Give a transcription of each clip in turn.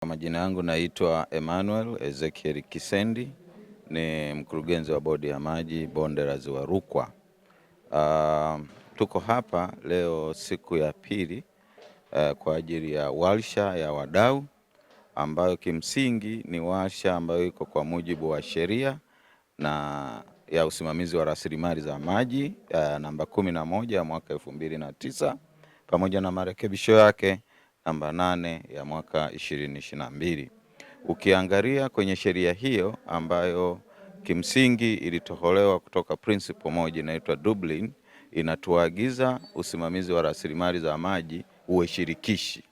Majina yangu naitwa Emmanuel Ezekiel Kisendi, ni mkurugenzi wa bodi ya maji bonde la Ziwa Rukwa. Tuko hapa leo siku ya pili kwa ajili ya warsha ya wadau ambayo kimsingi ni warsha ambayo iko kwa mujibu wa sheria na ya usimamizi wa rasilimali za maji namba 11 ya mwaka 2009 pamoja na marekebisho yake namba 8 ya mwaka 2022. Ukiangalia kwenye sheria hiyo ambayo kimsingi ilitoholewa kutoka principle moja inaitwa Dublin, inatuagiza usimamizi wa rasilimali za maji uwe shirikishi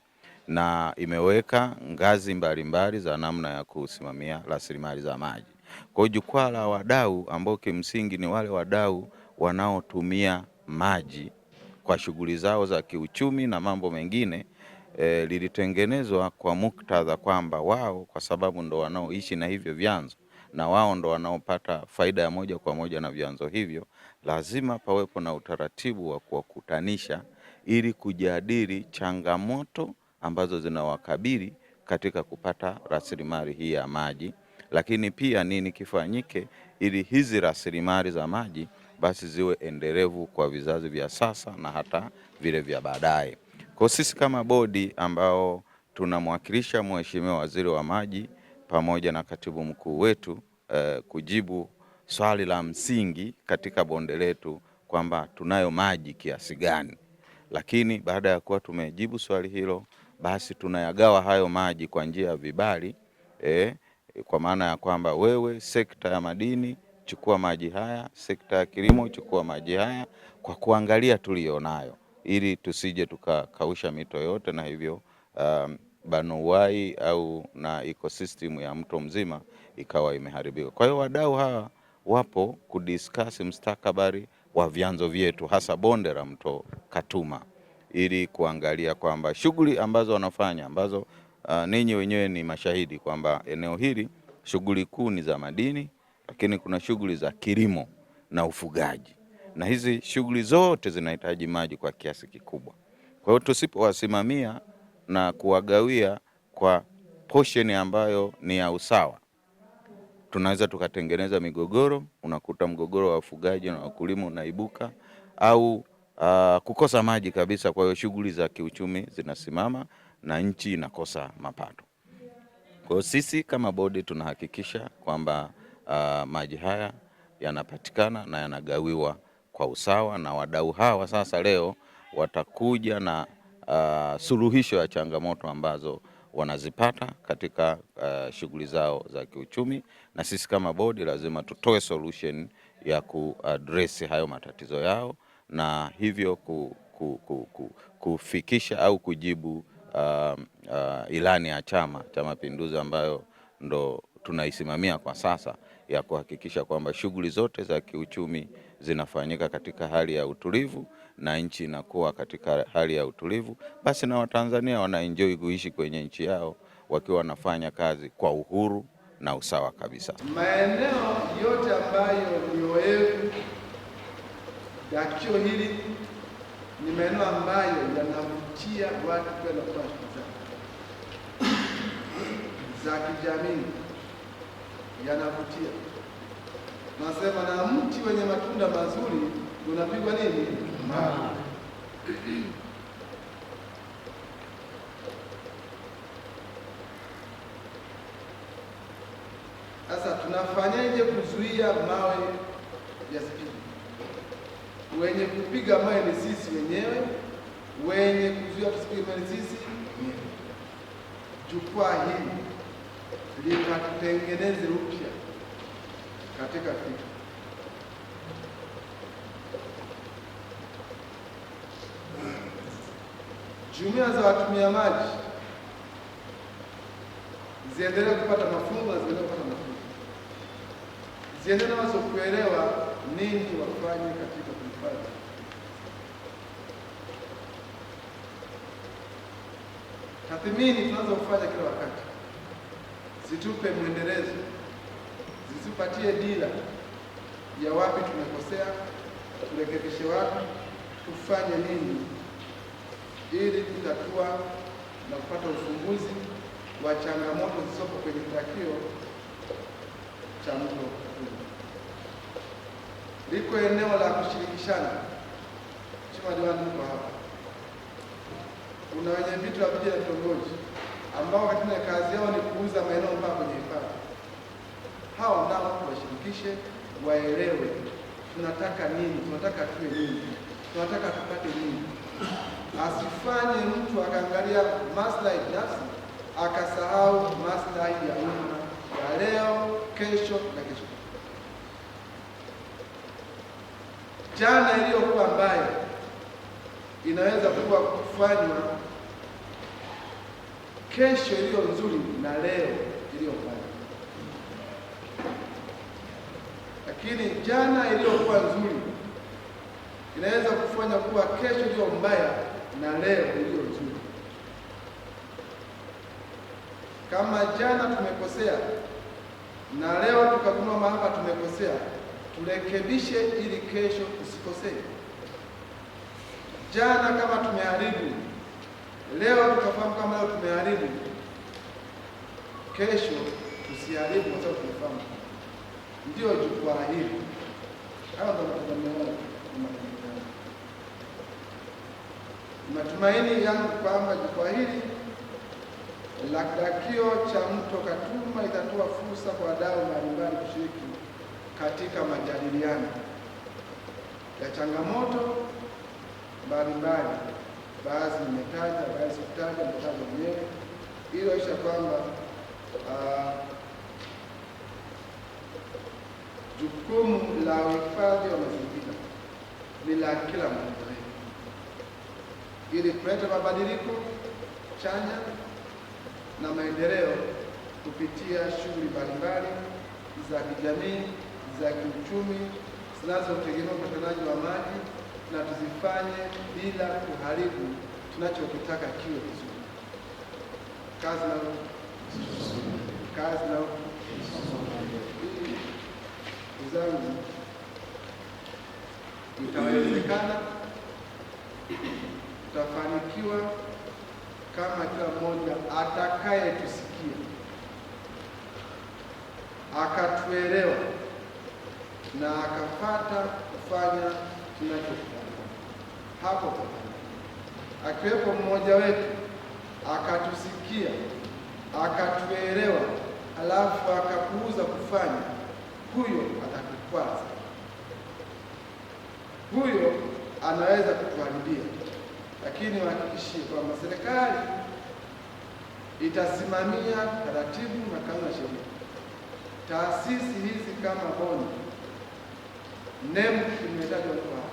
na imeweka ngazi mbalimbali za namna ya kusimamia rasilimali za maji. Kwa jukwaa la wadau ambao kimsingi ni wale wadau wanaotumia maji kwa shughuli zao za kiuchumi na mambo mengine, lilitengenezwa kwa muktadha kwamba wao kwa sababu ndo wanaoishi na hivyo vyanzo na wao ndo wanaopata faida ya moja kwa moja na vyanzo hivyo, lazima pawepo na utaratibu wa kuwakutanisha ili kujadili changamoto ambazo zinawakabili katika kupata rasilimali hii ya maji, lakini pia nini kifanyike ili hizi rasilimali za maji basi ziwe endelevu kwa vizazi vya sasa na hata vile vya baadaye. Kwa sisi kama bodi ambao tunamwakilisha Mheshimiwa Waziri wa Maji pamoja na katibu mkuu wetu kujibu swali la msingi katika bonde letu kwamba tunayo maji kiasi gani. Lakini baada ya kuwa tumejibu swali hilo, basi tunayagawa hayo maji kwa njia ya vibali, kwa maana ya kwamba wewe sekta ya madini chukua maji haya, sekta ya kilimo chukua maji haya, kwa kuangalia tulionayo ili tusije tukakausha mito yote na hivyo banuwai au na ecosystem ya mto mzima ikawa imeharibika. Kwa hiyo wadau hawa wapo kudiscuss mustakabali wa vyanzo vyetu hasa bonde la mto Katuma ili kuangalia kwamba shughuli ambazo wanafanya ambazo ninyi wenyewe ni mashahidi kwamba eneo hili shughuli kuu ni za madini, lakini kuna shughuli za kilimo na ufugaji, na hizi shughuli zote zinahitaji maji kwa kiasi kikubwa. Kwa hiyo tusipowasimamia na kuwagawia kwa portion ambayo ni ya usawa, tunaweza tukatengeneza migogoro. Unakuta mgogoro wa wafugaji na wakulima unaibuka au kukosa maji kabisa. Kwa hiyo shughuli za kiuchumi zinasimama na nchi inakosa mapato. Kwa hiyo sisi kama bodi tunahakikisha kwamba maji haya yanapatikana na yanagawiwa kwa usawa, na wadau hawa sasa leo watakuja na suluhisho ya changamoto ambazo wanazipata katika shughuli zao za kiuchumi, na sisi kama bodi lazima tutoe solution ya kuaddress hayo matatizo yao na hivyo kufikisha au kujibu ilani ya Chama cha Mapinduzi ambayo ndo tunaisimamia kwa sasa, ya kuhakikisha kwamba shughuli zote za kiuchumi zinafanyika katika hali ya utulivu na nchi inakuwa katika hali ya utulivu, basi na Watanzania wanaenjoy kuishi kwenye nchi yao wakiwa wanafanya kazi kwa uhuru na usawa kabisa. Maeneo yote ambayo ni oevu ya kituo hili ni maeneo ambayo yanavutia watu kwenda kwa shughuli za kijamii, yanavutia. Nasema na mti wenye matunda mazuri unapigwa nini? Mawe. Sasa tunafanyaje kuzuia mawe yasipige? Wenye kupiga mawe ni sisi wenyewe, wenye kuzuia tusipige mawe ni sisi wenyewe. Jukwaa hili litatutengeneze upya katika fikra. Jumuiya za watumia maji ziendelee kupata mafunzo na ziendelee kupata mafunzo, ziendelee nazo kuelewa nini wafanye katika kuhifadhi. Tathmini tunazofanya kila wakati zitupe mwendelezo, zisipatie dira ya wapi tumekosea, turekebishe wapi, tufanye nini ili kutatua na kupata ufumbuzi wa changamoto zilizopo kwenye kidakio cha mto Katuma. Liko eneo la kushirikishana. Mheshimiwa Diwani, tuko hapa, kuna wenye vitu wa vijiji na vitongoji ambao katika kazi yao ni kuuza maeneo mpaka kwenye hifadhi. Hao nao washirikishe, waelewe tunataka nini, tunataka tuwe nini, tunataka tupate nini. Asifanye mtu akaangalia maslahi binafsi akasahau maslahi ya umma ya leo, kesho na kesho. Jana iliyokuwa mbaya inaweza kuwa kufanywa kesho iliyo nzuri na leo iliyo mbaya. Lakini jana iliyokuwa nzuri inaweza kufanya kuwa kesho iliyo mbaya na leo iliyo nzuri. Kama jana tumekosea na leo tukagundua hapa tumekosea, turekebishe ili kesho tusikosee. Jana kama tumeharibu, leo tukafahamu kama leo tumeharibu, kesho tusiharibu kwa sababu tumefahamu. Ndio jukwaa hili. Hayo ndio mtazamo matumaini yangu kwamba jukwaa hili la kidakio cha mto Katuma itatoa fursa kwa wadau mbalimbali kushiriki katika majadiliano ya changamoto mbalimbali. Baadhi nimetaja, baadhi sikutaja, nimetaja mwenyewe, ili kuhakikisha kwamba jukumu la uhifadhi wa mazingira ni la kila mmoja wetu, ili kuleta mabadiliko chanya na maendeleo kupitia shughuli mbalimbali za kijamii, za kiuchumi zinazotegemea upatikanaji wa maji, na tuzifanye bila kuharibu tunachokitaka kiwe vizuri. Kazi na zangu itawezekana, tutafanikiwa kama kila mmoja atakayetusikia akatuelewa na akapata kufanya tunachotaka. Hapo akiwepo mmoja wetu akatusikia akatuelewa alafu akapuuza kufanya, huyo atakukwaza, huyo anaweza kutuharibia. Lakini wahakikishie kwamba serikali itasimamia taratibu na kanuni na sheria. Taasisi hizi kama BOND, NEMC imetajwa hapa,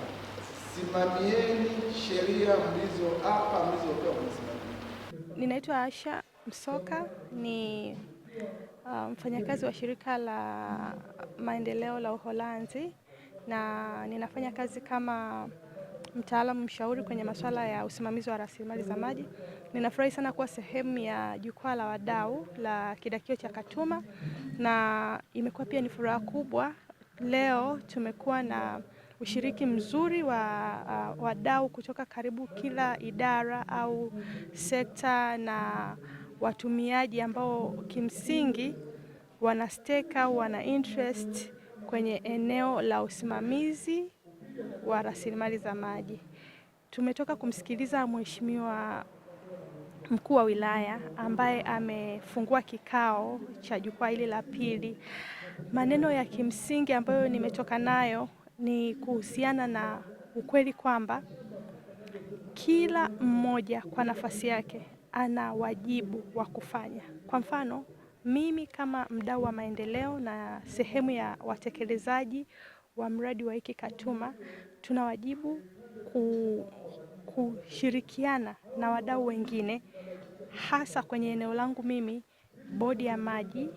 simamieni sheria mlizopewa kusimamia. Ninaitwa Asha Msoka, ni mfanyakazi wa shirika la maendeleo la Uholanzi, na ninafanya kazi kama mtaalamu mshauri kwenye masuala ya usimamizi wa rasilimali za maji. Ninafurahi sana kuwa sehemu ya jukwaa la wadau la kidakio cha Katuma, na imekuwa pia ni furaha kubwa. Leo tumekuwa na ushiriki mzuri wa wadau kutoka karibu kila idara au sekta na watumiaji ambao kimsingi wana stake au wana interest kwenye eneo la usimamizi wa rasilimali za maji. Tumetoka kumsikiliza Mheshimiwa Mkuu wa Wilaya ambaye amefungua kikao cha jukwaa hili la pili. Maneno ya kimsingi ambayo nimetoka nayo ni kuhusiana na ukweli kwamba kila mmoja kwa nafasi yake ana wajibu wa kufanya. Kwa mfano, mimi kama mdau wa maendeleo na sehemu ya watekelezaji wa mradi wa hiki Katuma, tuna wajibu kushirikiana na wadau wengine, hasa kwenye eneo langu mimi, bodi ya maji,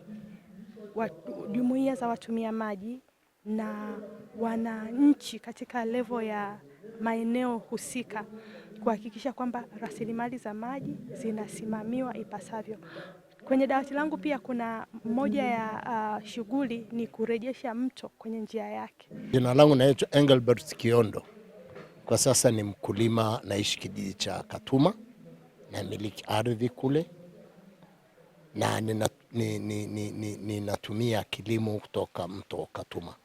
jumuiya za watumia maji na wananchi katika level ya maeneo husika, kuhakikisha kwamba rasilimali za maji zinasimamiwa ipasavyo. Kwenye dawati langu pia kuna moja ya shughuli ni kurejesha mto kwenye njia yake. Jina langu naitwa Engelbert Kiondo. Kwa sasa ni mkulima, naishi kijiji cha Katuma na miliki ardhi kule. na ninatumia kilimo kutoka mto Katuma.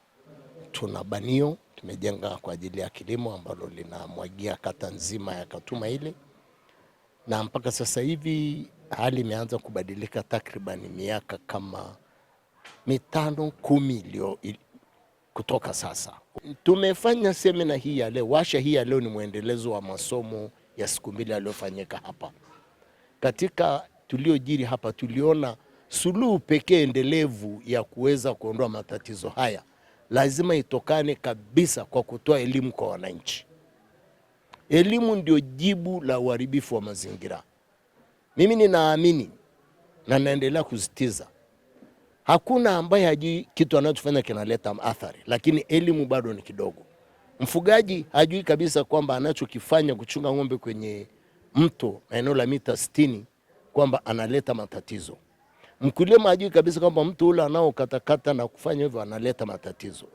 Tuna banio tumejenga kwa ajili ya kilimo ambalo linamwagia kata nzima ya Katuma ile, na mpaka sasa hivi hali imeanza kubadilika. Takriban miaka kama 5-10 kutoka sasa. Tumefanya semina hii ya leo, washa hii ya leo ni mwendelezo wa masomo ya siku 2 yaliyofanyika hapa. Katika tuliojiri hapa tuliona suluhu pekee endelevu ya kuweza kuondoa matatizo haya lazima itokane kabisa kwa kutoa elimu kwa wananchi. Elimu ndio jibu la uharibifu wa mazingira. Mimi ninaamini na naendelea kusisitiza, hakuna ambaye hajui kitu anachofanya kinaleta athari, lakini elimu bado ni kidogo. Mfugaji hajui kabisa kwamba anachokifanya kuchunga ng'ombe kwenye mto eneo la mita 60 kwamba analeta matatizo. Mkulima hajui kabisa kwamba mtu ule anaokatakata na kufanya hivyo analeta matatizo.